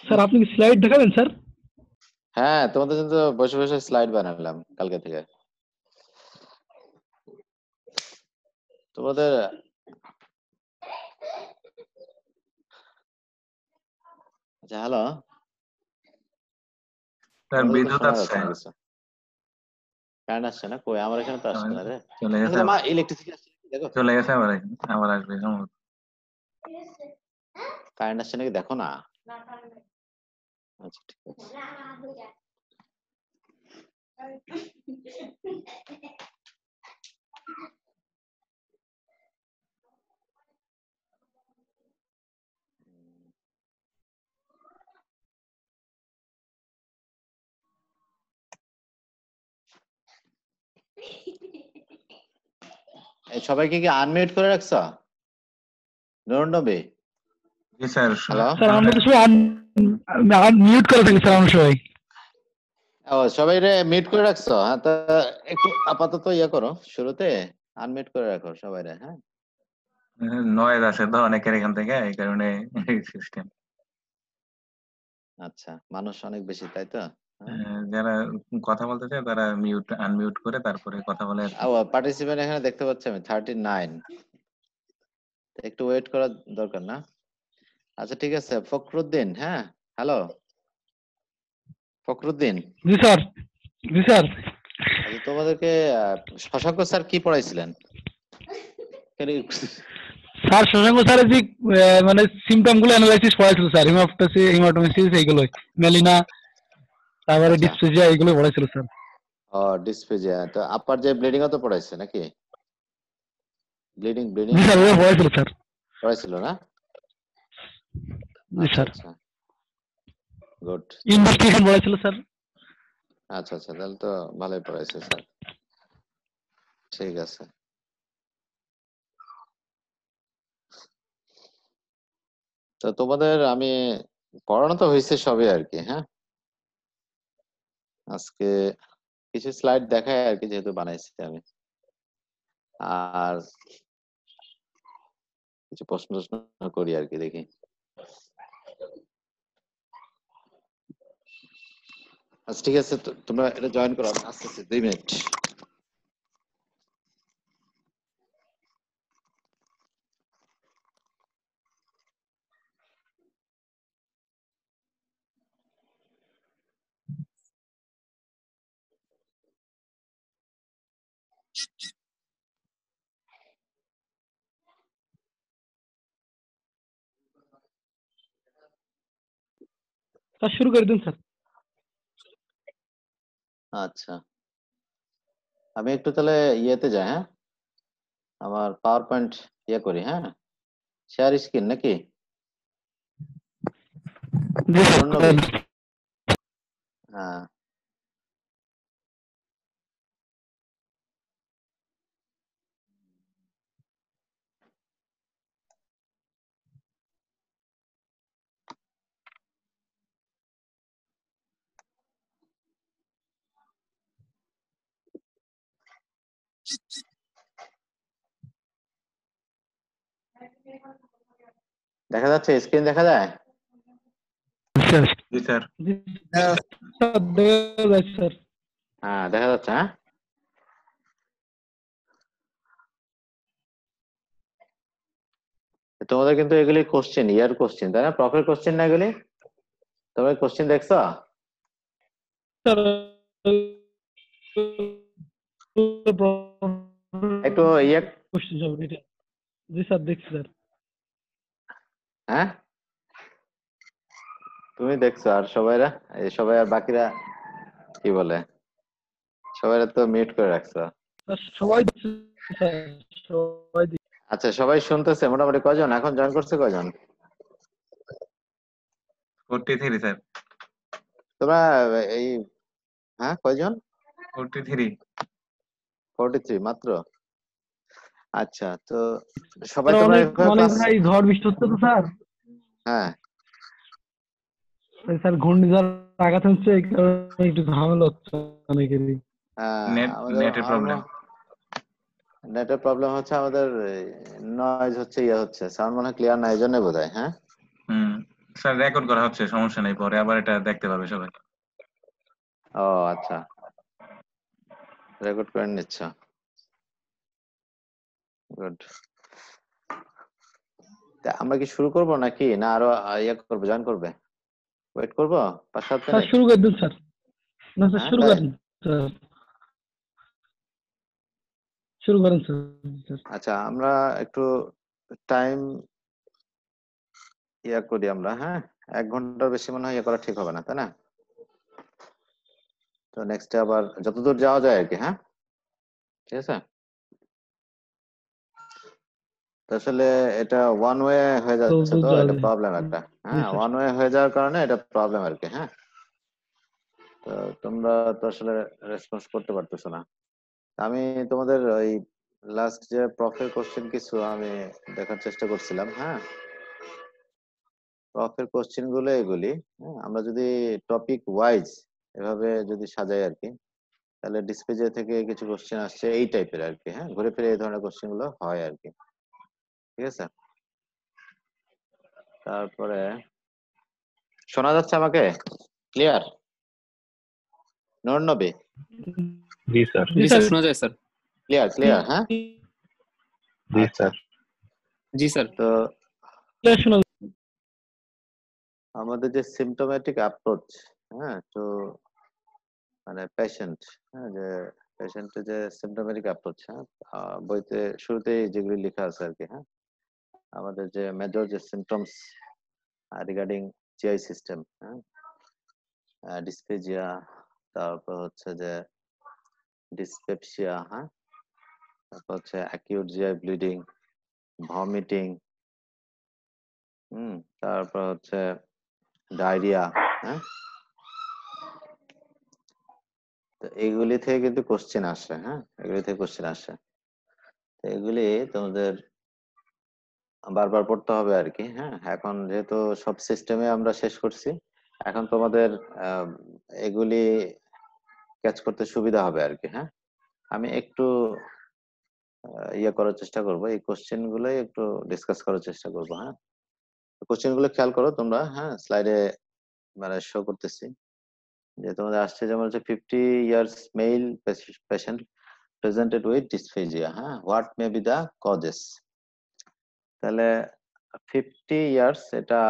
Sir আপনি কি slide দেখাবেন স্যার? হ্যাঁ, তোমাদের জন্য তো বসে বসে স্লাইড বানালাম কালকে থেকে। তোমাদের আচ্ছা, হ্যালো, স্যার তোমাদের তো বিদ্যুৎ শোনা আসছে। যাচ্ছে না কিছু। কারেন্ট আসছে না? কই, আমার এখানে তো আসছে না রে। চলে গেছে মা আবার। ইলেকট্রিসিটি আসছে নাকি দেখো। চলে গেছে আবার এখানে। আবার আসবে সম্ভবত। কারেন্ট আসছে নাকি দেখো না। আচ্ছা ঠিক আছে। এই সবাইকে কি আনমিউট করে রাখছো? নুরুন নবী, জি স্যার। হ্যালো। স্যার আমরা তো সবাই মিউট করে থাকি স্যার আমরা সবাই। ও, সবাই রে মিউট করে রাখছো? হ্যাঁ, তা একটু আপাতত ইয়ে করো, শুরুতে আনমিউট করে রাখো সবাই রে। হ্যাঁ, নয়েজ আছে তো অনেকের এখান থেকে, এই কারণে সিস্টেম। আচ্ছা, মানুষ অনেক বেশি তাই তো। হ্যাঁ। যারা কথা বলতে চায় তারা মিউট আনমিউট করে তারপরে কথা বলে আর কি। পার্টিসিপেন্ট এখানে দেখতে পাচ্ছি আমি 39। একটু ওয়েট করার দরকার না? আচ্ছা ঠিক আছে, ফখরুদ্দিন। হ্যাঁ, হ্যালো ফখরুদ্দিন। জি স্যার। জি স্যার। আচ্ছা, তোমাদেরকে শশাঙ্ক স্যার কি পড়াইছিলেন? স্যার শশাঙ্ক স্যার যে মানে সিমটম গুলো অ্যানালাইসিস করেছিল স্যার, হিমাটোমেসিস এইগুলো, মেলিনা, তারপরে আচ্ছা, ডিসপ্লেজিয়া এইগুলো পড়েছিল স্যার। ও ডিসপ্লেজিয়া তো আপার যে ব্লিডিং তো পড়াইছে নাকি? ব্লিডিং জি স্যার ওগুলো পড়েছিল স্যার। পড়াইছিল না? জি আচ্ছা স্যার। আচ্ছা, গুড। ইনভেস্টিগেশন পড়েছিল স্যার। আচ্ছা আচ্ছা, তাহলে তো ভালোই পড়াইছে স্যার। ঠিক আছে। তো তোমাদের আমি পড়ানো তো হয়েছে সবই আর কি। হ্যাঁ, আজকে কিছু স্লাইড দেখায় আর কি, যেহেতু বানাইছি আমি, আর কিছু প্রশ্ন করি আর কি, দেখি। আচ্ছা ঠিক আছে, তোমরা এটা জয়েন করো, আমি আসতেছি 2 মিনিট। স্যার শুরু করে দিন স্যার। আচ্ছা, আমি একটু তাহলে ইয়েতে যাই। হ্যাঁ, আমার পাওয়ার পয়েন্ট ইয়ে করি। হ্যাঁ, শেয়ার স্ক্রিন নাকি? জি স্যার। নবী, হ্যাঁ। দেখা যাচ্ছে? স্ক্রিন দেখা যায়? জি স্যার। জি স্যার দেখা যাচ্ছে স্যার। হ্যাঁ, দেখা যাচ্ছে। হ্যাঁ, তোমাদের কিন্তু এগুলি কোশ্চেন, ইয়ার কোশ্চেন তাই না? প্রফের কোশ্চেন না এগুলি? তোমরা কোশ্চেন দেখছো? একটু ইয়ে। জি স্যার দেখছি স্যার। হ্যাঁ, তুমি দেখছো, আর সবাইরা, এই সবাই আর বাকিরা কি বলে, সবাই তো মিউট করে রাখছো। সবাই দেখছে স্যার, সবাই দেখছে। আচ্ছা, সবাই শুনতেছে মোটামুটি? কয়জন এখন জয়েন করছে, কয়জন? 43 স্যার। তোমরা এই, হ্যাঁ কয়জন? 43। 43 মাত্র? আচ্ছা, তো সবাই তোমরা অনেক এভাবে অনেক ক্লাস। জায়গায় ঝড় বৃষ্টি হচ্ছে তো স্যার। হ্যাঁ, স্যার ঘূর্ণিঝড় আঘাত হচ্ছে, এই কারণে একটু ঝামেলা হচ্ছে অনেকেরই। আমাদের নেটের প্রবলেম। নেটের প্রবলেম হচ্ছে, আমাদের নয়েজ হচ্ছে, ইয়ে হচ্ছে, সাউন্ড মনে হয় ক্লিয়ার না, এই জন্য বোধহয়। হ্যাঁ, হুম, স্যার রেকর্ড করা হচ্ছে, সমস্যা নেই, পরে আবার এটা দেখতে পাবে সবাই। ও আচ্ছা, রেকর্ড করে নিচ্ছ, গুড। আমরা কি শুরু করব নাকি, না আরো ইয়ে করবে, জয়েন করবে? ওয়েট করবো 5-7 স্যার মিনিট? শুরু করে দিন স্যার। না স্যার হ্যাঁ শুরু তাই, করেন স্যার, শুরু করেন স্যার। আচ্ছা আমরা একটু টাইম ইয়া করি আমরা, হ্যাঁ 1 ঘন্টার বেশি মনে হয় ইয়ে করা ঠিক হবে না, তাই না? তো নেক্সট আবার যতদূর যাওয়া যায় আর কি, হ্যাঁ ঠিক আছে। তো আসলে এটা ওয়ান ওয়ে হয়ে তো যাচ্ছে, তো তো এটা যাবে। প্রবলেম একটা, জি হ্যাঁ স্যার। ওয়ান ওয়ে হয়ে যাওয়ার কারণে এটা প্রবলেম আর কি, হ্যাঁ। তো তোমরা তো আসলে রেসপন্স করতে পারতেছো না। আমি তোমাদের ওই লাস্ট যে প্রফের কোশ্চেন কিছু আমি দেখার চেষ্টা করছিলাম, হ্যাঁ প্রফের কোশ্চেন গুলো এগুলি, হ্যাঁ আমরা যদি টপিক ওয়াইজ এভাবে যদি সাজাই আর কি, তাহলে ডিসপ্লে থেকে কিছু কোশ্চেন আসছে এই টাইপের আর কি, হ্যাঁ ঘুরে ফিরে এই ধরনের কোশ্চেন গুলো হয় আর কি, ঠিক আছে। তারপরে শোনা যাচ্ছে আমাকে ক্লিয়ার? নবী জি স্যার। জি জি স্যার। স্যার, শোনা যায় স্যার। ক্লিয়ার ক্লিয়ার, হ্যাঁ জি আচ্ছা। স্যার। জি স্যার। তো ক্লিয়ার শোনা আমাদের যে সিমটোম্যাটিক অ্যাপ্রোচ, হ্যাঁ তো মানে পেশেন্ট, হ্যাঁ যে পেশেন্টের যে সিমটোম্যাটিক অ্যাপ্রোচ, হ্যাঁ বইতে শুরুতেই যেগুলি লেখা আছে আর কি, হ্যাঁ আমাদের যে মেজর যে সিমটমস রিগার্ডিং জিআই সিস্টেম, হ্যাঁ ডিসপেজিয়া, তারপর হচ্ছে যে ডিসপেপসিয়া, হ্যাঁ তারপর হচ্ছে অ্যাকিউট জিআই ব্লিডিং, ভমিটিং, তারপর হচ্ছে ডায়রিয়া, হ্যাঁ তো এইগুলি থেকে কিন্তু কোশ্চেন আসে, হ্যাঁ এগুলি থেকে কোশ্চেন আসে। তো এগুলি তোমাদের বারবার পড়তে হবে আর কি, হ্যাঁ এখন যেহেতু সব সিস্টেমে আমরা শেষ করছি, এখন তোমাদের এগুলি ক্যাচ করতে সুবিধা হবে আর কি, হ্যাঁ আমি একটু ইয়ে করার চেষ্টা করব, এই কোশ্চেন গুলোই একটু ডিসকাস করার চেষ্টা করব, হ্যাঁ কোশ্চেন গুলো খেয়াল করো তোমরা, হ্যাঁ স্লাইডে মানে শো করতেছি যে তোমাদের আসছে, যেমন হচ্ছে 50 years male patient presented with dysphagia, হ্যাঁ what may be the causes. তাহলে 50 ইয়ার্স এটা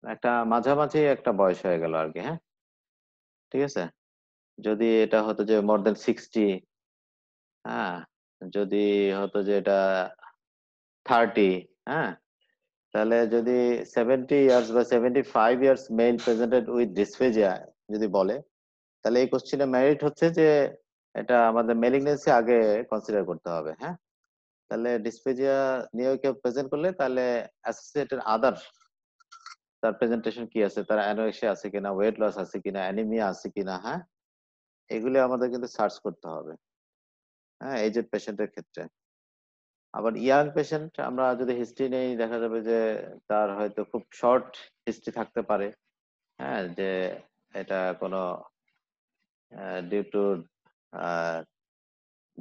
একটা মাঝামাঝি একটা বয়স হয়ে গেল আর কি, হ্যাঁ ঠিক আছে। যদি এটা হতো যে মোর দেন 60, হ্যাঁ যদি হতো যে এটা 30, হ্যাঁ তাহলে যদি 70 ইয়ার্স বা 75 years male presented with dysphagia যদি বলে, তাহলে এই কোশ্চেনে মেরিট হচ্ছে যে এটা আমাদের মেলিগনেন্সি আগে কনসিডার করতে হবে, হ্যাঁ তাহলে ডিসপেজিয়া নিয়ে কেউ প্রেজেন্ট করলে তাহলে অ্যাসোসিয়েটেড আদার তার প্রেজেন্টেশন কি আছে, তার অ্যানোরেক্সিয়া আছে কিনা, ওয়েট লস আছে কিনা, অ্যানিমিয়া আছে কিনা, হ্যাঁ এগুলি আমাদের কিন্তু সার্চ করতে হবে, হ্যাঁ এজেড পেশেন্টের ক্ষেত্রে। আবার ইয়াং পেশেন্ট আমরা যদি হিস্ট্রি নেই, দেখা যাবে যে তার হয়তো খুব শর্ট হিস্ট্রি থাকতে পারে, হ্যাঁ যে এটা কোনো due to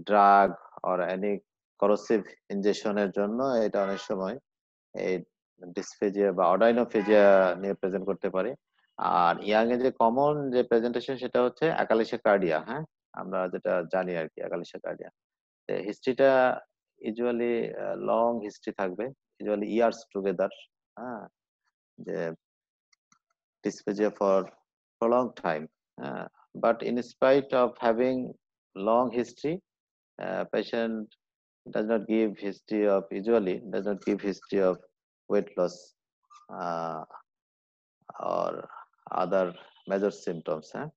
drug or any corrosive ইনজেকশনের জন্য এটা অনেক সময় এই ডিসফেজিয়া বা অডাইনোফেজিয়া নিয়ে প্রেজেন্ট করতে পারে। আর ইয়াং এ যে কমন যে প্রেজেন্টেশন সেটা হচ্ছে অ্যাকালিসিয়া কার্ডিয়া, হ্যাঁ আমরা যেটা জানি আর কি অ্যাকালিসিয়া কার্ডিয়া। হিস্ট্রিটা ইউজুয়ালি লং হিস্ট্রি থাকবে, ইউজুয়ালি ইয়ার্স টুগেদার, হ্যাঁ যে dysphagia for prolonged time. But in spite of having long history, patient does not give history of usually does not give history of weight loss uh, or other major symptoms, হ্যাঁ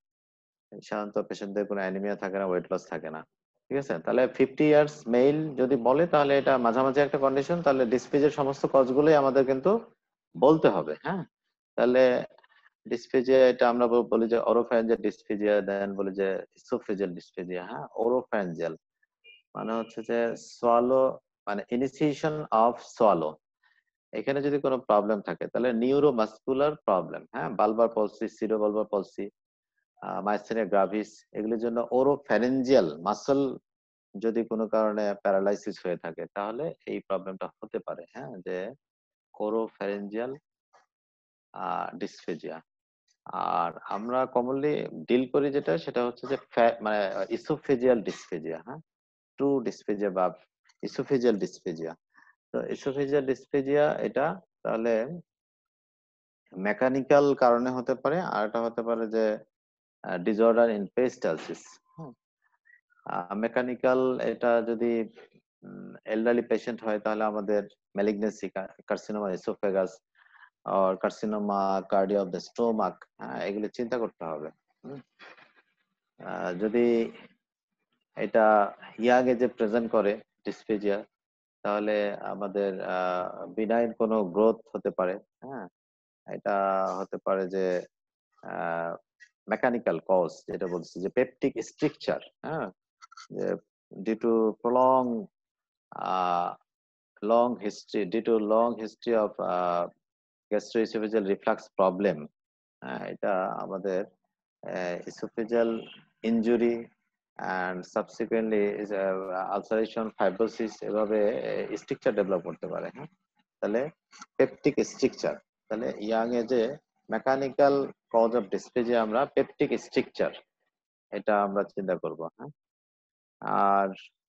সাধারণত পেশেন্টদের কোনো anaemia থাকে না, weight loss থাকে না, ঠিক আছে। তাহলে 50 ইয়ার্স মেল যদি বলে তাহলে এটা মাঝামাঝি একটা কন্ডিশন, তাহলে ডিসপ্লেজের সমস্ত কজগুলোই আমাদের কিন্তু বলতে হবে, হ্যাঁ তাহলে ডিসফেজিয়া এটা আমরা বলি যে অরোফ্যাঞ্জিয়াল ডিসফেজিয়া, দেন বলি যে ইসোফেজিয়াল ডিসফেজিয়া, হ্যাঁ অরোফ্যাঞ্জিয়াল মানে হচ্ছে যে সোয়ালো মানে ইনিশিয়েশন অফ সোয়ালো, এখানে যদি কোনো প্রবলেম থাকে তাহলে নিউরোমাসকুলার প্রবলেম, হ্যাঁ বালবার পলসি, সিরোবালবার পলসি, মাইসথেনিয়া গ্রাভিস, এগুলির জন্য ওরোফ্যারেঞ্জিয়াল মাসল যদি কোনো কারণে প্যারালাইসিস হয়ে থাকে তাহলে এই প্রবলেমটা হতে পারে, হ্যাঁ যে ওরোফ্যারেঞ্জিয়াল ডিসফেজিয়া। আর আমরা কমনলি ডিল করি যেটা, সেটা হচ্ছে যে মানে ইসোফেজিয়াল ডিসফেজিয়া, হ্যাঁ, ট্রু ডিসফেজিয়া বা ইসোফেজিয়াল ডিসফেজিয়া। তো ইসোফেজিয়াল ডিসফেজিয়া এটা তাহলে মেকানিক্যাল কারণে হতে পারে, আর এটা হতে পারে যে ডিসঅর্ডার ইন পেরিস্টালসিস। মেকানিক্যাল এটা যদি এলডারলি পেশেন্ট হয় তাহলে আমাদের ম্যালিগনেন্সি, কার্সিনোমা এসোফেগাস আর carcinoma cardia of the stomach, এগুলো চিন্তা করতে হবে। যদি এটা ইয়াং এজে প্রেজেন্ট করে ডিসফেজিয়া, তাহলে আমাদের বিনাইন কোনো গ্রোথ হতে পারে। হ্যাঁ, এটা হতে পারে যে মেকানিক্যাল কজ, যেটা বলছি যে পেপটিক স্ট্রাকচার, হ্যাঁ, যে due to prolong long history of gastroesophageal reflux problem, এটা আমাদের esophageal injury and subsequently is ulceration, fibrosis এভাবে স্ট্রাকচার ডেভেলপ করতে পারে। হ্যাঁ, তাহলে পেপটিক স্ট্রাকচার, তাহলে ইয়াং এজে মেকানিক্যাল কজ অফ ডিসফেজিয়া আমরা পেপটিক স্ট্রাকচার, এটা আমরা চিন্তা করব। হ্যাঁ, আর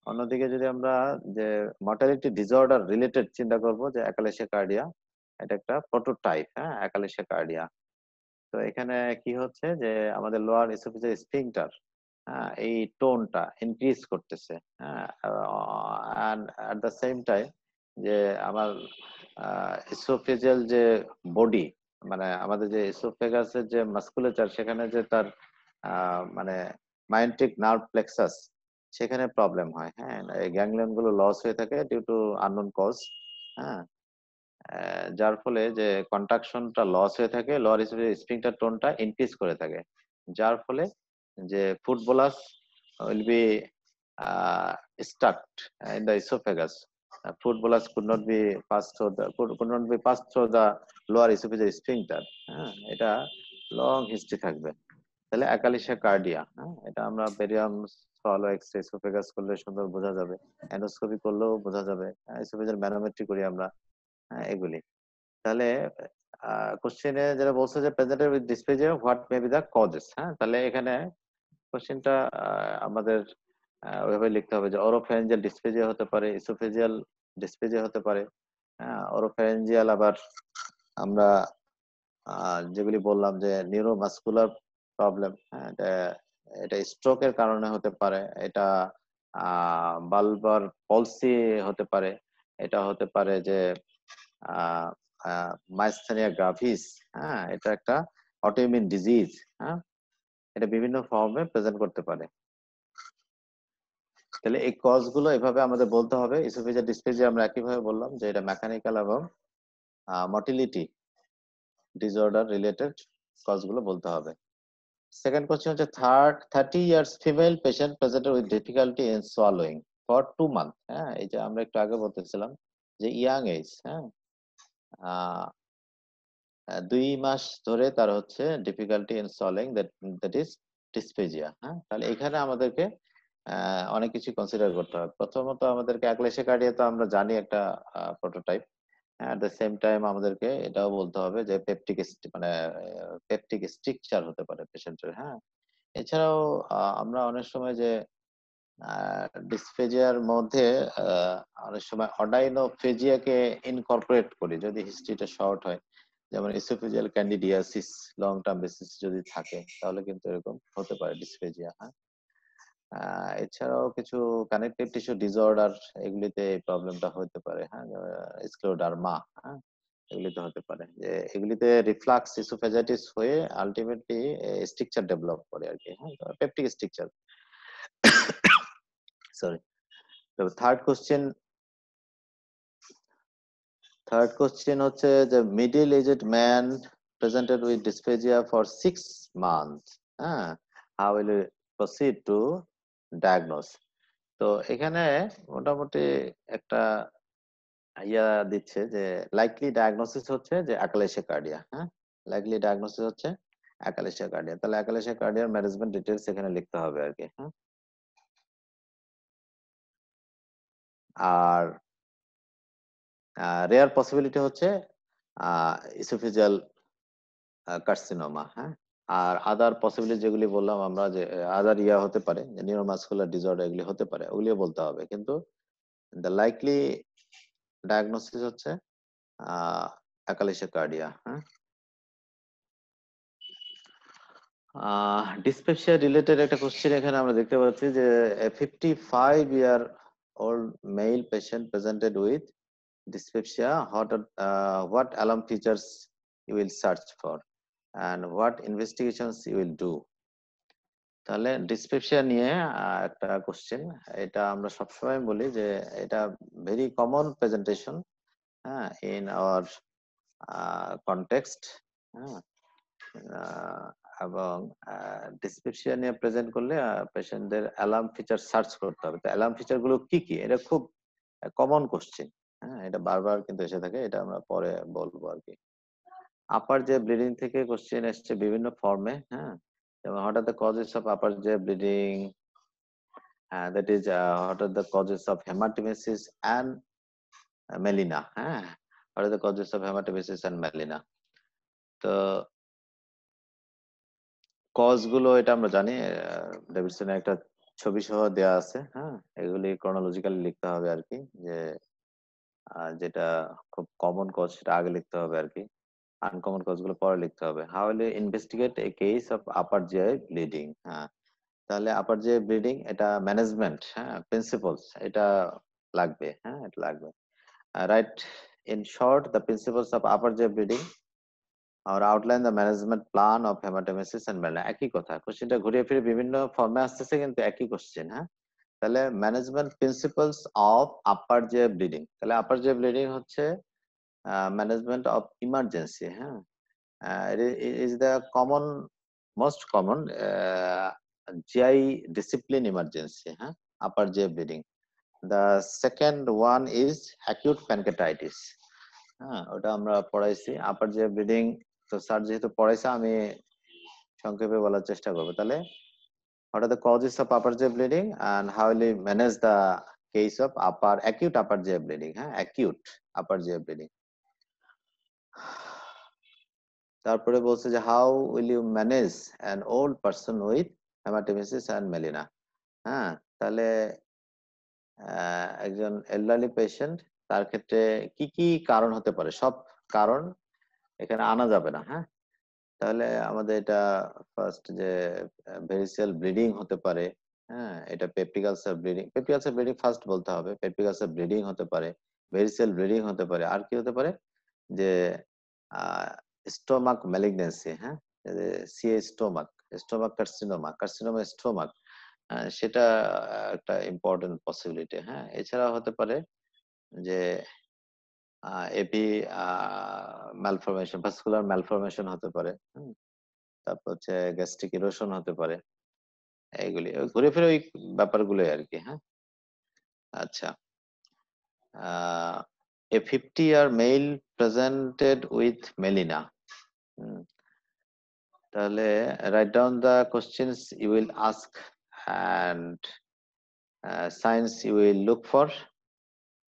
অন্যদিকে যদি আমরা যে মর্টালিটি ডিসঅর্ডার রিলেটেড চিন্তা করব, যে অ্যাকালেশিয়া কার্ডিয়া, এটা একটা প্রোটোটাইপ। হ্যাঁ, অ্যাকালেশিয়া কার্ডিয়া। তো এখানে কি হচ্ছে যে আমাদের লোয়ার ইসোফেজিয়াল স্ফিংটার, এই টোনটা ইনক্রিজ করতেছে। হ্যাঁ, এট দ্য সেম টাইম যে আমার ইসোফেজিয়াল যে বডি, মানে আমাদের যে ইসোফেগাসের যে মাসকুলেচার, সেখানে যে তার মানে মাইন্টিক নার্ভ প্লেক্সাস, সেখানে প্রবলেম হয়। হ্যাঁ, এই গ্যাংলিয়ন গুলো লস হয়ে থাকে ডিউ টু আননোন কজ। হ্যাঁ, যার ফলে যে কন্ট্রাকশনটা লস হয়ে থাকে, লোয়ার স্ফিংটার টোনটা ইনক্রিজ করে থাকে, যার ফলে যে footballers will be stuck in the esophagus. Footballers could not be passed through the lower esophageal sphincter. এটা লং হিস্ট্রি থাকবে। তাহলে অ্যাকালেশিয়া কার্ডিয়া, এটা আমরা বেরিয়াম সলো এক্স-রে এসোফেগাস করলে সুন্দর বোঝা যাবে, এন্ডোস্কোপি করলেও বোঝা যাবে, এসোফেজিয়াল ম্যানোমেট্রি করি আমরা, এগুলি। তাহলে কোশ্চেনে যেটা বলছে যে presented with dysphagia, what may be the causes. হ্যাঁ, তাহলে এখানে কোশ্চেনটা আমাদের ওইভাবে লিখতে হবে যে অরোফ্যারিঞ্জিয়াল ডিসপ্লেজিয়া হতে পারে, ইসোফেজিয়াল ডিসপ্লেজিয়া হতে পারে। অরোফ্যারিঞ্জিয়াল আবার আমরা যেগুলি বললাম যে নিউরোমাসকুলার প্রবলেম, এটা স্ট্রোকের কারণে হতে পারে, এটা বালবার পলসি হতে পারে, এটা হতে পারে যে মাইস্থেনিয়া গ্রাভিস। হ্যাঁ, এটা একটা অটোইমিউন ডিজিজ। হ্যাঁ, এটা বিভিন্ন ফর্মে প্রেজেন্ট করতে পারে। তাহলে এই কজ গুলো এভাবে আমাদের বলতে হবে। ইসোফেজিয়াল ডিসপ্লেজিয়া আমরা একইভাবে বললাম যে এটা মেকানিক্যাল এবং মর্টিলিটি ডিসঅর্ডার রিলেটেড কজ গুলো বলতে হবে। সেকেন্ড কোশ্চেন হচ্ছে 30 years female patient presented with difficulty in swallowing for 2 month. হ্যাঁ, এই যে আমরা একটু আগে বলতেছিলাম যে ইয়াং এজ, হ্যাঁ, 2 মাস ধরে তার হচ্ছে difficulty in swallowing, that is dysphagia. হ্যাঁ, তাহলে এখানে আমাদেরকে অনেক কিছু কনসিডার করতে হবে। প্রথমত আমাদেরকে অ্যাকালেশিয়া কার্ডিয়া তো আমরা জানি একটা prototype. At the same time আমাদেরকে এটাও বলতে হবে যে পেপটিক মানে পেপটিক স্ট্রাকচার হতে পারে পেশেন্টের। হ্যাঁ, এছাড়াও আমরা অনেক সময় যে ডিসফেজিয়ার মধ্যে অনেক সময় অডাইনোফেজিয়াকে ইনকর্পোরেট করি যদি হিস্ট্রিটা শর্ট হয়, যেমন oesophageal candidiasis long term basis যদি থাকে, তাহলে কিন্তু এরকম হতে পারে ডিসফেজিয়া। হ্যাঁ, এছাড়াও কিছু কানেকটিভ টিস্যু ডিসঅর্ডার, এগুলিতে এই প্রবলেমটা হতে পারে। হ্যাঁ, স্ক্লেরোডার্মা, হ্যাঁ, এগুলিতে হতে পারে যে এগুলিতে রিফ্লাক্স ইসোফেজাইটিস হয়ে আলটিমেটলি স্ট্রাকচার ডেভেলপ করে আর কি। হ্যাঁ, পেপটিক স্ট্রাকচার। সরি। তো থার্ড কোশ্চেন হচ্ছে যে middle aged man presented with dysphagia for 6 month. হ্যাঁ, how will you proceed to diagnose. তো এখানে মোটামুটি একটা ইয়া দিচ্ছে যে লাইকলি ডায়াগনোসিস হচ্ছে যে অ্যাকালেশিয়া কার্ডিয়া। হ্যাঁ, লাইকলি ডায়াগনোসিস হচ্ছে অ্যাকালেশিয়া কার্ডিয়া। তাহলে অ্যাকালেশিয়া কার্ডিয়ার ম্যানেজমেন্ট ডিটেইলস এখানে লিখতে হবে আর কি। হ্যাঁ, আর রেয়ার পসিবিলিটি হচ্ছে ইসোফেজিয়াল কার্সিনোমা, হ্যাঁ। আর আদার পসিবিলিটি যেগুলি বললাম আমরা, যে আদার ইয়া হতে পারে, যে নিউরোমাসকুলার ডিসঅর্ডার এগুলি হতে পারে, ওগুলিও বলতে হবে। কিন্তু দ্য লাইকলি ডায়াগনোসিস হচ্ছে অ্যাকালেশিয়া কার্ডিয়া, হ্যাঁ। ডিসপেপসিয়া রিলেটেড একটা কোশ্চেন এখানে আমরা দেখতে পাচ্ছি যে 55 year old male patient presented with dyspepsia. What alarm features you will search for and what investigations you will do? তাহলে ডিসপেপসিয়া নিয়ে একটা কোশ্চেন, এটা আমরা সবসময় বলি যে এটা ভেরি কমন প্রেজেন্টেশন, হ্যাঁ, ইন আওয়ার কনটেক্সট, হ্যাঁ। এবং ডিসপেপসিয়া নিয়ে প্রেজেন্ট করলে পেশেন্টদের অ্যালার্ম ফিচার সার্চ করতে হবে। তো অ্যালার্ম ফিচার গুলো কি কি, এটা খুব কমন কোশ্চেন, হ্যাঁ। এটা বারবার কিন্তু এসে থাকে, এটা আমরা পরে বলবো আর কি। আপার যে ব্লিডিং থেকে কোশ্চেন এসছে বিভিন্ন ফর্মে, হ্যাঁ। যেমন what are the causes of upper যে bleeding, that is what are the causes of haematemesis and melaena, হ্যাঁ। What are the causes of haematemesis and melaena. তো কজ গুলো এটা আমরা জানি, ডেভিডসনের একটা ছবি সহ দেয়া আছে, হ্যাঁ। এগুলি ক্রনোলজিক্যালি লিখতে হবে আর কি, যে যেটা খুব কমন কজ সেটা আগে লিখতে হবে আর কি, আনকমন কজ গুলো পরে লিখতে হবে। How will investigate a case of upper GI bleeding, হ্যাঁ। তাহলে আপার জিআই ব্লিডিং এটা ম্যানেজমেন্ট, হ্যাঁ, প্রিন্সিপলস এটা লাগবে, হ্যাঁ, এটা লাগবে। Write in short the principles of upper GI bleeding আর outline the management plan of haematemesis and melaena. একই কথা, কোশ্চেনটা ঘুরিয়ে ফিরে বিভিন্ন ফর্মে আসতেছে কিন্তু একই কোশ্চেন, হ্যাঁ। তাহলে management principles of upper GI bleeding, তাহলে আপার জিআই ব্লিডিং হচ্ছে ম্যানেজমেন্ট অফ ইমার্জেন্সি, হ্যাঁ। it is the most common GI discipline emergency, huh? Upper GI bleeding. The second one is acute pancreatitis. ওটা আমরা পড়াইছি আপার GI bleeding। তো sir যেহেতু পড়াইছে আমি সংক্ষেপে বলার চেষ্টা করবো। তাহলে what are the causes of upper GI bleeding and how will you manage the case of acute upper GI bleeding, হ্যাঁ, acute upper GI bleeding। তারপরে বলছে যে how will you manage an old person with haematemesis and melaena, হ্যাঁ। তাহলে একজন elderly patient, তার ক্ষেত্রে কি কি কারণ হতে পারে, সব কারণ এখানে আনা যাবে না, হ্যাঁ। তাহলে আমাদের এটা ফার্স্ট যে ভেরিসিয়াল ব্লিডিং হতে পারে, হ্যাঁ। এটা peptic ulcer bleeding, peptic ulcer bleeding first বলতে হবে। পেপটিক আলসার ব্লিডিং হতে পারে, ভেরিসিয়াল ব্লিডিং হতে পারে, আর কি হতে পারে যে স্টোমাক ম্যালিগনেন্সি, হ্যাঁ, CA stomach, stomach carcinoma, carcinoma stomach, সেটা একটা ইম্পর্টেন্ট পসিবিলিটি, হ্যাঁ। এছাড়া হতে পারে যে এপি ম্যালফরমেশন, ভাস্কুলার ম্যালফরমেশন হতে পারে, তারপর হচ্ছে গ্যাস্ট্রিক ইরোশন হতে পারে, এইগুলি ঘুরে ফিরে ওই ব্যাপারগুলোই আর কি, হ্যাঁ। আচ্ছা, a 50-year male presented with melina, তাহলে write down the questions you will ask and signs you will look for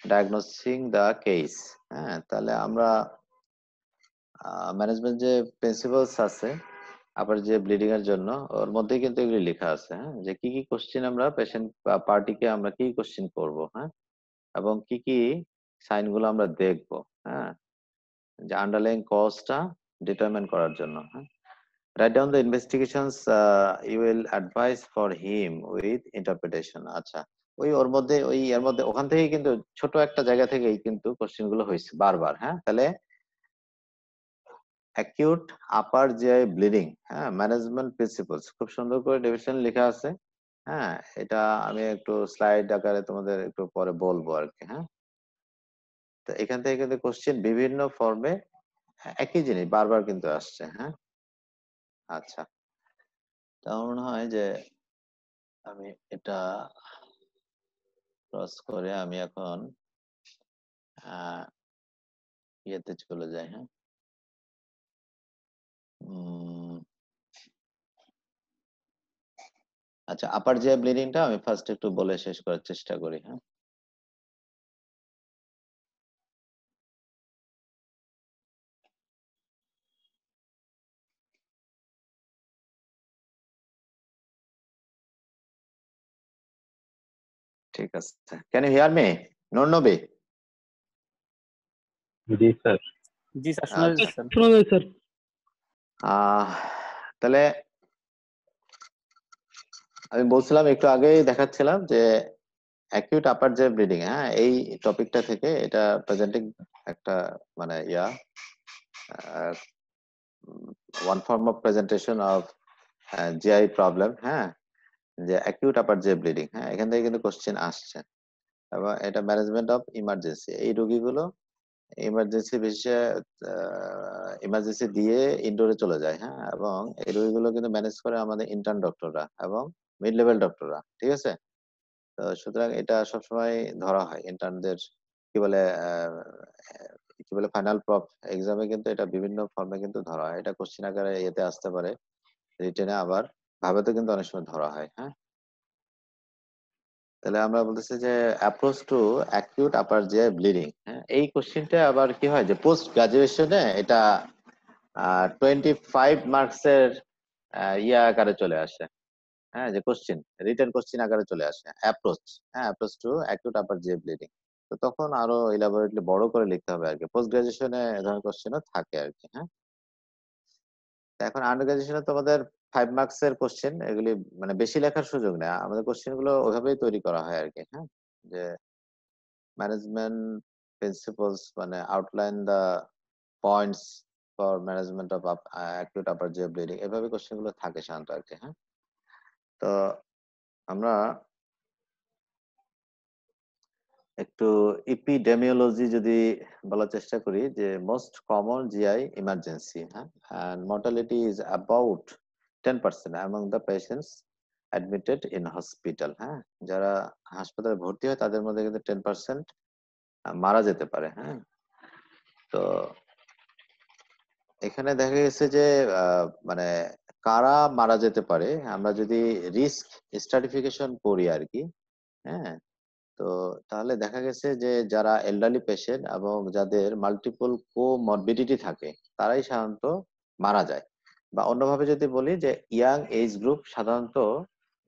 diagnosing the case, হ্যাঁ। তাহলে আমরা ম্যানেজমেন্ট যে প্রিন্সিপালস আছে আবার যে ব্লিডিং এর জন্য, ওর মধ্যে কিন্তু এগুলি লেখা আছে, হ্যাঁ, যে কি কি কোশ্চেন আমরা পেশেন্ট পার্টিকে আমরা কি কোশ্চেন করব, হ্যাঁ, এবং কি কি সাইন গুলো আমরা দেখব, হ্যাঁ, যে আন্ডারলাইং কজটা ডিটারমাইন করার জন্য, হ্যাঁ। Write down the investigations you will advise for him with interpretation. আচ্ছা, ওই ওর মধ্যে ওই এর মধ্যে ওখান থেকে কিন্তু ছোট একটা জায়গা থেকেই কিন্তু কোশ্চেন গুলো হয়েছে বারবার, হ্যাঁ। তাহলে অ্যাকিউট আপার জিআই ব্লিডিং, হ্যাঁ, ম্যানেজমেন্ট প্রিন্সিপলস খুব সুন্দর করে ডেফিনিশন লেখা আছে, হ্যাঁ। এটা আমি একটু স্লাইড আকারে তোমাদের একটু পরে বলবো আর কি, হ্যাঁ। তো এখান থেকে কিন্তু কোশ্চেন বিভিন্ন ফর্মে একই জিনিস বারবার কিন্তু আসছে, হ্যাঁ। আচ্ছা, তার মনে হয় যে আমি এটা ক্রস করে আমি এখন ইয়েতে চলে যাই, হ্যাঁ। আচ্ছা, আপার জিআই ব্লিডিংটা আমি ফার্স্ট একটু বলে শেষ করার চেষ্টা করি, হ্যাঁ। ঠিক আছে, ক্যান ইউ হিয়ার মি নূর নবী? জি স্যার। জি স্যার, শোনা যাচ্ছে স্যার। শোনা যায় স্যার। তাহলে আমি বলছিলাম একটু আগেই দেখাচ্ছিলাম যে অ্যাকিউট আপার যে ব্লিডিং, হ্যাঁ, এই টপিকটা থেকে এটা প্রেজেন্টিং একটা মানে one form of presentation of GI problem, হ্যাঁ, যে অ্যাকিউট আপার যে ব্লিডিং, হ্যাঁ, এখান থেকে কিন্তু কোশ্চেন আসছে। এবং এটা ম্যানেজমেন্ট অফ ইমার্জেন্সি, এই রোগীগুলো ইমার্জেন্সি বেশি ইমার্জেন্সি দিয়ে ইনডোরে চলে যায়, হ্যাঁ, এবং এই রোগীগুলো কিন্তু ম্যানেজ করে আমাদের ইন্টার্ন ডক্টররা এবং মিড লেভেল ডক্টররা, ঠিক আছে। তো সুতরাং এটা সবসময় ধরা হয় ইন্টার্নদের কি বলে কি বলে ফাইনাল প্রপ এক্সামে কিন্তু এটা বিভিন্ন ফর্মে কিন্তু ধরা হয়। এটা কোশ্চেন আকারে এতে আসতে পারে, রিটেনে, আবার ভাবেতে কিন্তু অনেক সময় ধরা হয়, হ্যাঁ। তাহলে আমরা বলতেছি যে approach to acute upper GI bleeding, হ্যাঁ, এই কোশ্চেনটা আবার কি হয় যে পোস্ট গ্রাজুয়েশনে এটা 25 মার্কসের ইয়া আকারে চলে আসে, হ্যাঁ, যে কোশ্চেন রিটেন কোশ্চেন আকারে চলে আসে অ্যাপ্রোচ, হ্যাঁ, approach to acute upper GI bleeding. তো তখন আরো ইলাবোরেটলি বড় করে লিখতে হবে আর কি, পোস্ট গ্রাজুয়েশনে এ ধরনের কোশ্চেনও থাকে আর কি, হ্যাঁ। এখন আন্ডার গ্রাজুয়েশনে তোমাদের 5 মার্কসের কোশ্চেন, এগুলি মানে বেশি লেখার সুযোগ নেই, আমাদের কোশ্চেন গুলো ওইভাবেই তৈরি করা হয় আর কি, হ্যাঁ, যে ম্যানেজমেন্ট প্রিন্সিপলস মানে outline the points for management of acute upper GI bleeding, এভাবে কোশ্চেন গুলো থাকে সাধারণত আর কি, হ্যাঁ। তো আমরা একটু ইপিডেমিওলজি যদি বলার চেষ্টা করি, যে মোস্ট কমন জিআই ইমার্জেন্সি, হ্যাঁ, and mortality is about 10% among the patients admitted in hospital, হ্যাঁ, যারা হাসপাতালে ভর্তি হয় তাদের মধ্যে কিন্তু 10% মারা যেতে পারে, হ্যাঁ। তো এখানে দেখা গেছে যে মানে কারা মারা যেতে পারে, আমরা যদি রিস্ক স্ট্রাটিফিকেশন করি আর কি, হ্যাঁ, তো তাহলে দেখা গেছে যে যারা এল্ডারলি পেশেন্ট এবং যাদের মাল্টিপল কোমরবিডিটি থাকে তারাই সাধারণত মারা যায়, বা অন্যভাবে যদি বলি যে ইয়াং এজ গ্রুপ সাধারণত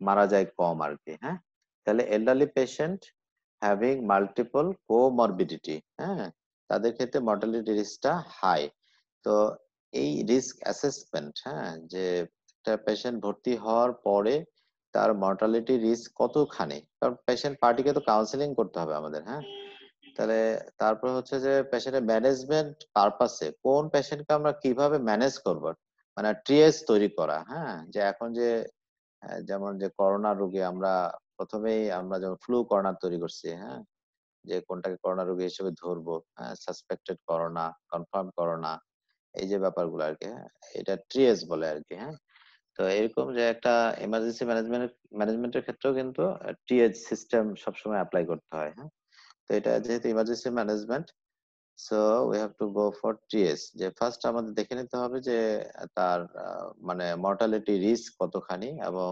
মারা যায় কম আর কি, হ্যাঁ। তাহলে elderly patient having multiple comorbidity, হ্যাঁ, তাদের ক্ষেত্রে মর্টালিটি রিস্কটা হাই। তো এই রিস্ক অ্যাসেসমেন্ট, হ্যাঁ, যে একটা পেশেন্ট ভর্তি হওয়ার পরে তার মর্টালিটি রিস্ক কতখানি, কারণ পেশেন্ট পার্টিকে তো কাউন্সিলিং করতে হবে আমাদের, হ্যাঁ। তাহলে তারপর হচ্ছে যে পেশেন্টের ম্যানেজমেন্ট পারপাসে কোন পেশেন্টকে আমরা কিভাবে ম্যানেজ করব, মানে ট্রিয়েজ তৈরি করা, হ্যাঁ, যে এখন যে যেমন যে করোনা রোগী আমরা প্রথমেই আমরা যেমন ফ্লু করোনা তৈরি করছি, হ্যাঁ, যে কোনটাকে করোনা রোগী হিসেবে ধরবো, হ্যাঁ, সাসপেক্টেড করোনা, কনফার্ম করোনা, এই যে ব্যাপারগুলো আর কি, হ্যাঁ, এটা ট্রিয়েজ বলে আর কি, হ্যাঁ। তো এরকম যে একটা এমার্জেন্সি ম্যানেজমেন্টের ক্ষেত্রেও কিন্তু টিএইচ সিস্টেম সবসময় অ্যাপ্লাই করতে হয়, হ্যাঁ। তো এটা যেহেতু emergency management, so we have to go for TS, যে ফার্স্ট আমাদের দেখে নিতে হবে যে তার মানে মর্টালিটি রিস্ক কতখানি এবং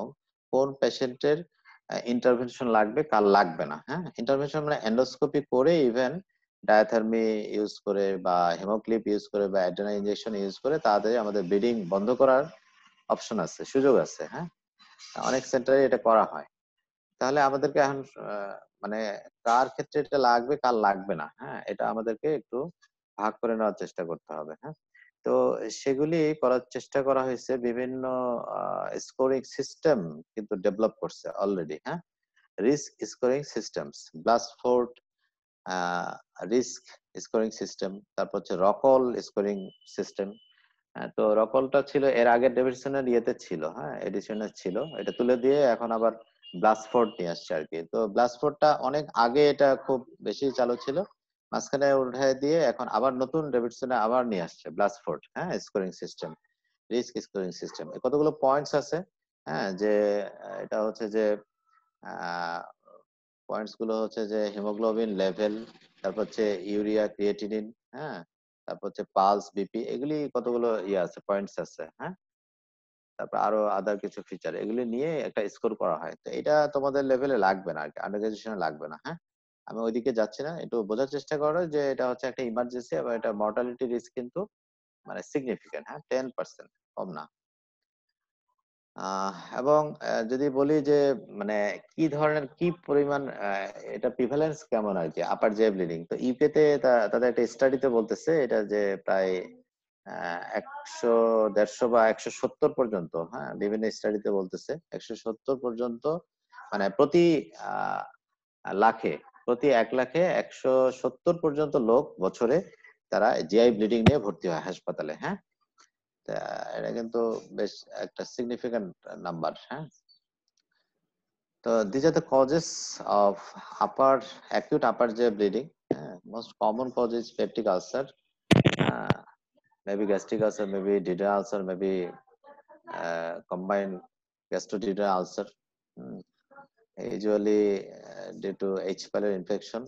কোন পেশেন্টের ইন্টারভেনশন লাগবে কার লাগবে না, হ্যাঁ। ইন্টারভেনশন মানে এন্ডোস্কোপি করে, ইভেন ডায়াথার্মি ইউজ করে বা হেমোক্লিপ ইউজ করে বা অ্যাডেনা ইনজেকশন ইউজ করে তাড়াতাড়ি আমাদের ব্লিডিং বন্ধ করার অপশন আছে, সুযোগ আছে, হ্যাঁ, অনেক সেন্টারে এটা করা হয়। তাহলে আমাদেরকে এখন মানে কার ক্ষেত্রে এটা লাগবে কার লাগবে না, হ্যাঁ, এটা আমাদেরকে একটু ভাগ করে নেওয়ার চেষ্টা করতে হবে, হ্যাঁ। তো সেগুলি করার চেষ্টা করা হয়েছে, বিভিন্ন স্কোরিং সিস্টেম কিন্তু ডেভেলপ করছে অলরেডি, হ্যাঁ, risk scoring systems, Blatchford risk scoring system, তারপর হচ্ছে রকল স্কোরিং সিস্টেম। হ্যাঁ, তো রকলটা ছিল এর আগের ডেভিশনের ইয়েতে ছিল, হ্যাঁ, এডিশনে ছিল, এটা তুলে দিয়ে এখন আবার ব্লাসফোর্ড নিয়ে আসছে আর কি। তো ব্লাসফোর্ডটা অনেক আগে এটা খুব বেশি চালু ছিল, মাঝখানে উঠায় দিয়ে এখন আবার নতুন ডেভিশনে আবার নিয়ে আসছে ব্লাসফোর্ড, হ্যাঁ, scoring system, risk scoring system. কতগুলো পয়েন্টস আছে, হ্যাঁ, যে এটা হচ্ছে যে পয়েন্টস গুলো হচ্ছে যে হিমোগ্লোবিন লেভেল, তারপর হচ্ছে ইউরিয়া ক্রিয়েটিনিন, হ্যাঁ, তারপর হচ্ছে পালস বিপি, এগুলি কতগুলো ইয়ে আছে, পয়েন্টস আছে, হ্যাঁ। তারপর আরো আদার কিছু ফিচার, এগুলি নিয়ে একটা স্কোর করা হয়। তো এটা তোমাদের লেভেলে লাগবে না আর কি, আন্ডার গ্রাজুয়েশনে লাগবে না, হ্যাঁ। আমি ওইদিকে যাচ্ছি না, একটু বোঝার চেষ্টা করো যে এটা হচ্ছে একটা ইমার্জেন্সি এবং এটা মর্টালিটি রিস্ক কিন্তু মানে সিগনিফিকেন্ট, হ্যাঁ, 10%, কম না। এবং যদি বলি যে মানে কি ধরনের কি পরিমাণ এটা প্রিভ্যালেন্স কেমন আর কি আপার জিআই ব্লিডিং, তো ইউকে তে তাদের একটা স্টাডিতে বলতেছে এটা যে প্রায় 100, 150 বা 170 পর্যন্ত, হ্যাঁ বিভিন্ন স্টাডিতে বলতেছে 170 পর্যন্ত, মানে প্রতি লাখে, প্রতি 1 লাখে 170 পর্যন্ত লোক বছরে তারা জিআই ব্লিডিং নিয়ে ভর্তি হয় হাসপাতালে। হ্যাঁ, তা এটা কিন্তু বেশ একটা সিগনিফিক্যান্ট নাম্বার। হ্যাঁ, তো these are the causes of acute upper GI bleeding. Most common cause is peptic ulcer, maybe gastric ulcer, maybe duodenal ulcer, maybe combined gastroduodenal ulcer. Usually due to H. pylori infection,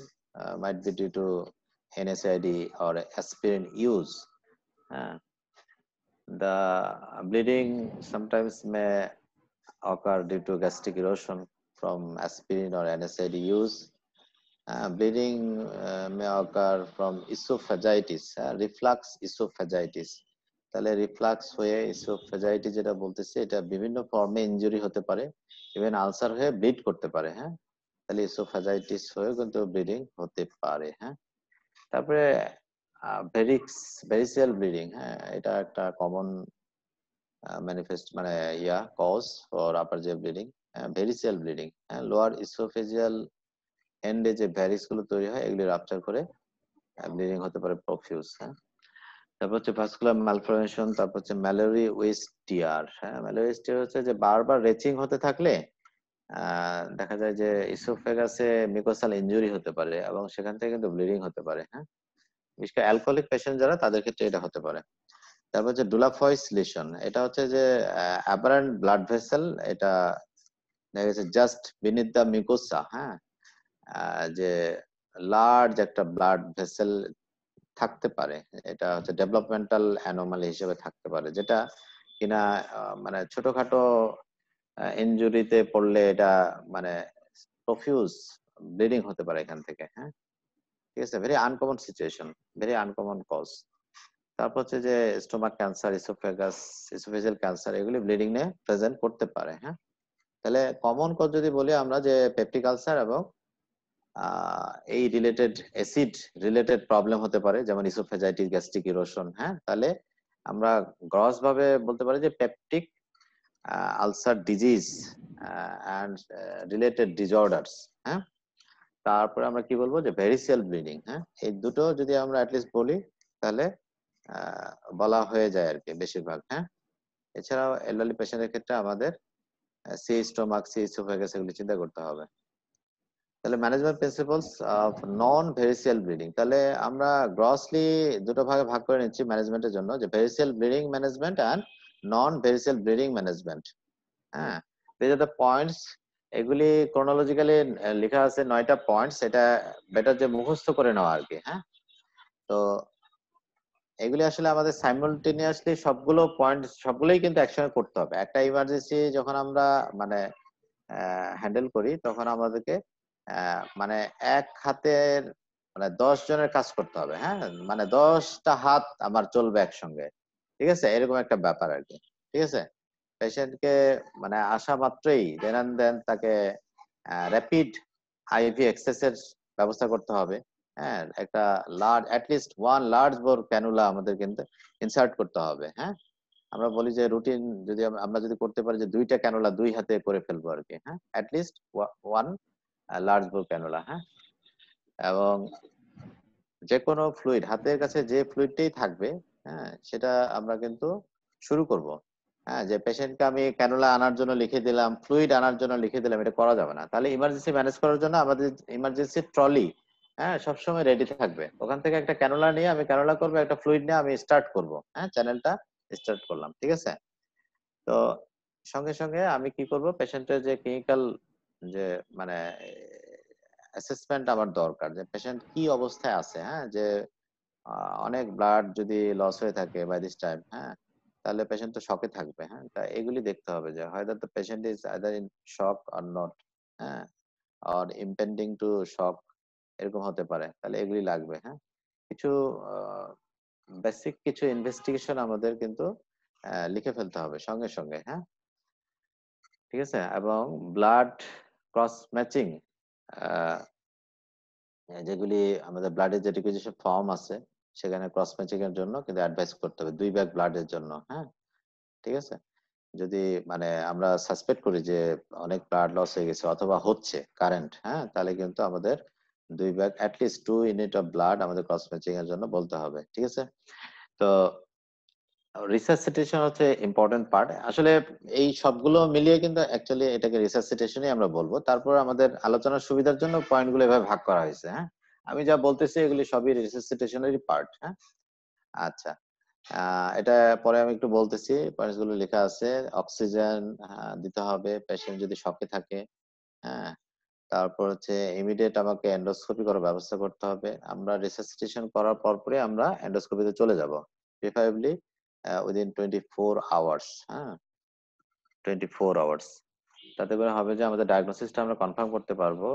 might be due to NSAID or aspirin use. The bleeding sometimes may occur due to gastric erosion from aspirin or NSAID use. Bleeding may occur from esophagitis, reflux esophagitis. তাহলে reflux হয়ে esophagitis যেটা বলতেছে এটা বিভিন্ন ফর্মে injury হতে পারে, even ulcer হয়ে ব্লিড করতে পারে। হ্যাঁ, তাহলে esophagitis হয়ে কিন্তু ব্লিডিং হতে পারে। হ্যাঁ, তারপরে ভেরিসিয়াল ব্লিডিং, হ্যাঁ এটা একটা কমন ম্যানিফেস্ট মানে cause for upper GI bleeding, variceal bleeding. Lower oesophageal এন্ডে যে ভ্যারিস গুলো তৈরি হয় এগুলি রাপচার করে ব্লিডিং হতে পারে প্রফিউজ। হ্যাঁ, তারপর হচ্ছে ভাস্কুলার ম্যালফরমেশন, তারপর হচ্ছে ম্যালোরি ওয়েস্ট টিয়ার। হ্যাঁ, ম্যালোরি ওয়েস্ট টিয়ার হচ্ছে যে বারবার রেচিং হতে থাকলে দেখা যায় যে ইসোফেগাসে মিকোসাল ইনজুরি হতে পারে এবং সেখান থেকে কিন্তু ব্লিডিং হতে পারে। হ্যাঁ, বিশেষ করে অ্যালকোহলিক পেশেন্ট যারা তাদের ক্ষেত্রে এটা হতে পারে। তারপর হচ্ছে ডুলাফয়েস লিশন, এটা হচ্ছে যে অ্যাবারেন্ট ব্লাড ভেসেল, এটা দেখা গেছে জাস্ট বিনিথ দ্য মিকোসা। হ্যাঁ, যে লার্জ একটা ব্লাড ভেসেল থাকতে পারে, এটা হচ্ছে ডেভেলপমেন্টাল অ্যানোমালি হিসেবে থাকতে পারে, যেটা কিনা মানে ছোটখাটো ইনজুরিতে পড়লে এটা মানে প্রফিউজ ব্লিডিং হতে পারে এখান থেকে। হ্যাঁ, ঠিক আছে, very uncommon situation, very uncommon cause. তারপর হচ্ছে যে স্টোমাক ক্যান্সার, ইসোফেজিয়াল ক্যান্সার, এগুলি ব্লিডিং নিয়ে প্রেজেন্ট করতে পারে। হ্যাঁ, তাহলে কমন কজ যদি বলি আমরা যে পেপটিক আলসার এবং এই রিলেটেড অ্যাসিড রিলেটেড প্রবলেম হতে পারে, যেমন ইসোফেজাইটিস, গ্যাস্ট্রিক ইরোশন। হ্যাঁ, তাহলে আমরা গ্রস ভাবে বলতে পারি যে peptic ulcer disease and related disorders. হ্যাঁ, তারপরে আমরা কি বলবো যে ভেরিসিয়াল ব্লিডিং। হ্যাঁ, এই দুটো যদি আমরা অ্যাটলিস্ট বলি তাহলে বলা হয়ে যায় আর কি বেশিরভাগ। হ্যাঁ, এছাড়াও এলডারলি পেশেন্টের ক্ষেত্রে আমাদের সি স্টোমাক, সি ইসোফেগাস এগুলি চিন্তা করতে হবে। তাহলে management principles of non variceal bleeding, তাহলে আমরা গ্রসলি দুটো ভাগে ভাগ করে নিচ্ছি ম্যানেজমেন্টের জন্য, যে variceal bleeding management and non variceal bleeding management. হ্যাঁ, দিস আর দ্য পয়েন্টস। এগুলি ক্রোনোলজিক্যালি লেখা আছে 9টা পয়েন্টস, এটা বেটার যে মুখস্থ করে নেওয়া আর কি। হ্যাঁ, তো এগুলি আসলে আমাদের সাইমালটেনিয়াসলি সবগুলো পয়েন্ট সবগুলোই কিন্তু একসঙ্গে করতে হবে। একটা ইমার্জেন্সি যখন আমরা মানে হ্যান্ডেল করি তখন আমাদেরকে মানে এক হাতের মানে 10 জনের কাজ করতে হবে। হ্যাঁ, মানে 10টা হাত আমার চলবে একসঙ্গে, ঠিক আছে, এরকম একটা ব্যাপার আর কি। ঠিক আছে, পেশেন্টকে মানে আসা মাত্রই দেন তাকে র্যাপিড আইভি এক্সেসের ব্যবস্থা করতে হবে। হ্যাঁ, একটা large at least 1 large bore cannula আমাদের কিন্তু ইনসার্ট করতে হবে। হ্যাঁ, আমরা বলি যে রুটিন যদি আমরা যদি করতে পারি যে 2টা ক্যানুলা 2 হাতে করে ফেলবো আর কি। হ্যাঁ, অ্যাটলিস্ট 1 লার্জ বোর ক্যানুলা। হ্যাঁ, এবং যে কোনো ফ্লুইড হাতের কাছে যে ফ্লুইডটাই থাকবে, হ্যাঁ সেটা আমরা কিন্তু শুরু করব। হ্যাঁ, যে পেশেন্টকে আমি ক্যানুলা আনার জন্য লিখে দিলাম, ফ্লুইড আনার জন্য লিখে দিলাম, এটা করা যাবে না। তাহলে ইমার্জেন্সি ম্যানেজ করার জন্য আমাদের ইমার্জেন্সি ট্রলি সবসময় রেডি থাকবে। ওখান থেকে একটা ক্যানুলা নিয়ে আমি ক্যানুলা করবো, একটা ফ্লুইড নিয়ে আমি স্টার্ট করব। হ্যাঁ, চ্যানেলটা স্টার্ট করলাম। ঠিক আছে, তো সঙ্গে সঙ্গে আমি কি করব, পেশেন্টের যে ক্লিনিক্যাল যে মানে অ্যাসেসমেন্ট আমার দরকার, যে পেশেন্ট কি অবস্থায় আছে। হ্যাঁ, যে অনেক ব্লাড যদি লস হয়ে থাকে বাই দিস টাইম, হ্যাঁ তাহলে পেশেন্ট তো শকে থাকবে। হ্যাঁ, তা এগুলি দেখতে হবে যে হয়তো the patient is either in shock or not, হ্যাঁ অর ইম্পেন্ডিং টু শক, এরকম হতে পারে। তাহলে এগুলি লাগবে। হ্যাঁ, কিছু বেসিক কিছু ইনভেস্টিগেশন আমাদের কিন্তু লিখে ফেলতে হবে সঙ্গে সঙ্গে। হ্যাঁ, ঠিক আছে, এবং ব্লাড ক্রস ম্যাচিং যেগুলি আমাদের ব্লাডের যে রিকুইজিশন ফর্ম আছে সেখানে ক্রস ম্যাচিং এর জন্য কিন্তু অ্যাডভাইস করতে হবে 2 ব্যাগ ব্লাডের জন্য। হ্যাঁ, ঠিক আছে। যদি মানে আমরা সাসপেক্ট করি যে অনেক ব্লাড লস হয়ে গেছে অথবা হচ্ছে কারেন্ট, হ্যাঁ, তাহলে কিন্তু আমাদের 2 bag at least 2 unit of blood আমাদের ক্রস ম্যাচিং এর জন্য বলতে হবে। ঠিক আছে, তো রিসাসিটেশন হচ্ছে ইম্পর্টেন্ট পার্ট। আসলে এই সবগুলো মিলিয়ে কিন্তু অ্যাকচুয়ালি এটাকে রিসাসিটেশনই আমরা বলবো। তারপর আমাদের আলোচনার সুবিধার জন্য পয়েন্টগুলো এভাবে ভাগ করা হয়েছে। হ্যাঁ, আমি যা বলতেছি এগুলি সবই রিসাসিটেশনেরই পার্ট। হ্যাঁ, আচ্ছা, এটা পরে আমি একটু বলতেছি, পয়েন্টস গুলো লেখা আছে। অক্সিজেন দিতে হবে পেশেন্ট যদি শকে থাকে। হ্যাঁ, তারপর হচ্ছে ইমিডিয়েট আমাকে এন্ডোস্কোপি করার ব্যবস্থা করতে হবে। আমরা রিসাসিটেশন করার পরপরই আমরা এন্ডোস্কোপিতে চলে যাব, প্রিফারেবলি উইদিন 24 আওয়ার্স। হ্যাঁ, 24 আওয়ার্স। তাতে করে হবে যে আমাদের ডায়াগনোসিসটা আমরা কনফার্ম করতে পারবো।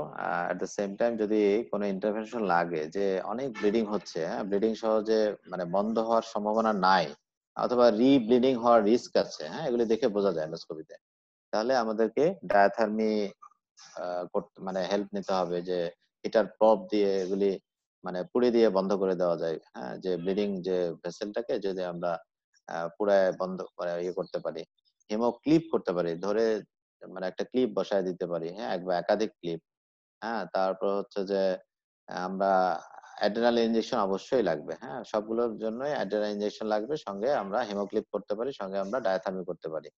এট দ্য সেম টাইম যদি কোনো ইন্টারভেনশন লাগে যে অনেক ব্লিডিং হচ্ছে, হ্যাঁ, ব্লিডিং সহজে মানে বন্ধ হওয়ার সম্ভাবনা নাই অথবা ব্লিডিং হওয়ার রিস্ক আছে, হ্যাঁ, এগুলি দেখে বোঝা যায় এন্ডোস্কোপিতে, তাহলে আমাদেরকে ডায়াথার্মি মানে হেল্প নিতে হবে, যে হিটার প্রপ দিয়ে এগুলি মানে পুড়ে দিয়ে বন্ধ করে দেওয়া যায়। হ্যাঁ, যে ব্লিডিং যে ভেসেলটাকে যদি আমরা পুরায় বন্ধ করে ইয়ে করতে পারি, হিমো ক্লিপ করতে পারি, ধরে মানে একটা ক্লিপ বসায় দিতে পারি। হ্যাঁ, এক বা একাধিক ক্লিপ। হ্যাঁ, তারপর হচ্ছে যে আমরা অ্যাড্রেনাল ইনজেকশন অবশ্যই লাগবে। হ্যাঁ, সবগুলোর জন্যই অ্যাড্রেনাল ইনজেকশন লাগবে, সঙ্গে আমরা হিমোক্লিপ করতে পারি, সঙ্গে আমরা ডায়াথার্মি করতে পারি।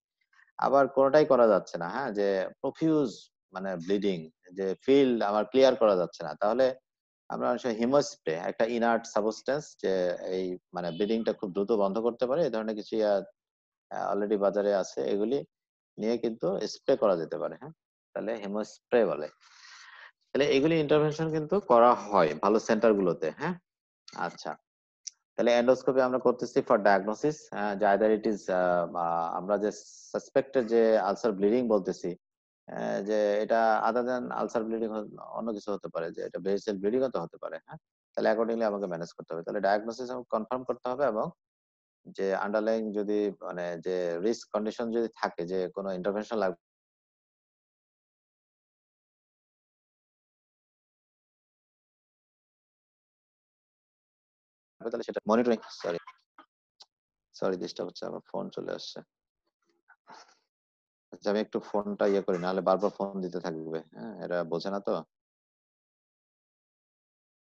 আবার কোনোটাই করা যাচ্ছে না, হ্যাঁ, যে প্রফিউজ মানে ব্লিডিং, যে ফিল্ড আমার ক্লিয়ার করা যাচ্ছে না, তাহলে আমরা অনেক সময় হিমোস্প্রে, একটা ইনার্ট সাবস্টেন্স যে এই মানে ব্লিডিংটা খুব দ্রুত বন্ধ করতে পারে, এই ধরনের কিছু অলরেডি বাজারে আছে, এগুলি নিয়ে কিন্তু স্প্রে করা যেতে পারে। হ্যাঁ, তাহলে হিমোস্প্রে বলে। তাহলে এগুলি ইন্টারভেনশন কিন্তু করা হয় ভালো সেন্টার গুলোতে। হ্যাঁ, আচ্ছা, তাহলে এন্ডোস্কোপি আমরা করতেছি ফর ডায়াগনোসিস, যে আইদার ইট ইজ আমরা যে সাসপেক্টেড যে আলসার ব্লিডিং বলতেছি, যে এটা আদার দেন আলসার ব্লিডিং অন্য কিছু হতে পারে, যে এটা ভেরিসেল ব্লিডিং তো হতে পারে। হ্যাঁ, তাহলে অ্যাকর্ডিংলি আমাকে ম্যানেজ করতে হবে। তাহলে ডায়াগনোসিস কনফার্ম করতে হবে, এবং যে আন্ডারলাইং যদি মানে যে রিস্ক কন্ডিশন যদি থাকে যে কোনো ইন্টারভেনশন লাগবে, তাহলে সেটা মনিটরিং। সরি সরি ডিস্টার্ব হচ্ছে, আমার ফোন চলে আসছে। আচ্ছা, আমি একটু ফোনটা ইয়ে করি, নাহলে বারবার ফোন দিতে থাকবে। হ্যাঁ, এরা বোঝে না তো।